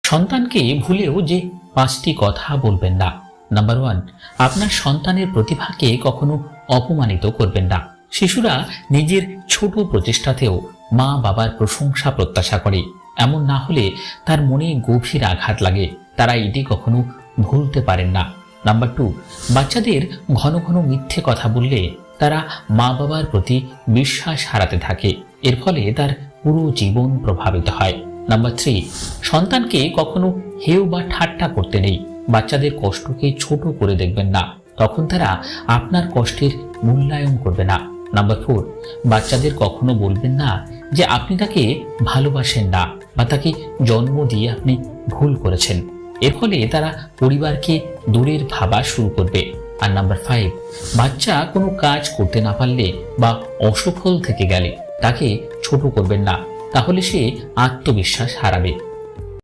সন্তানকে ভুলেও যে 5টি কথা বলবেন না। নাম্বার 1, আপনার সন্তানের প্রতিভাকে কখনো অপমানিত করবেন না। শিশুরা নিজের ছোট প্রচেষ্টাতেও মা বাবার প্রশংসা প্রত্যাশা করে। এমন না হলে তার মনে গভীর আঘাত লাগে। তারা এটি কখনো ভুলতে পারেন না। নাম্বার 2, বাচ্চাদের ঘন ঘন মিথ্যে কথা বললে তারা মা বাবার প্রতি বিশ্বাস হারাতে থাকে। এর ফলে তার পুরো জীবন প্রভাবিত হয়। নাম্বার 3, সন্তানকে কখনো হেয় বা ঠাট্টা করতে নেই। বাচ্চাদের কষ্টকে ছোট করে দেখবেন না, তখন তারা আপনার কষ্টের মূল্যায়ন করবে না। নাম্বার 4, বাচ্চাদের কখনো বলবেন না যে আপনি তাকে ভালোবাসেন না বা তাকে জন্ম দিয়ে আপনি ভুল করেছেন। এর ফলে তারা পরিবারকে দূরের ভাবা শুরু করবে। আর নাম্বার 5, বাচ্চা কোনো কাজ করতে না পারলে বা অসফল থেকে গেলে তাকে ছোট করবেন না, তাহলে সে আত্মবিশ্বাস হারাবে।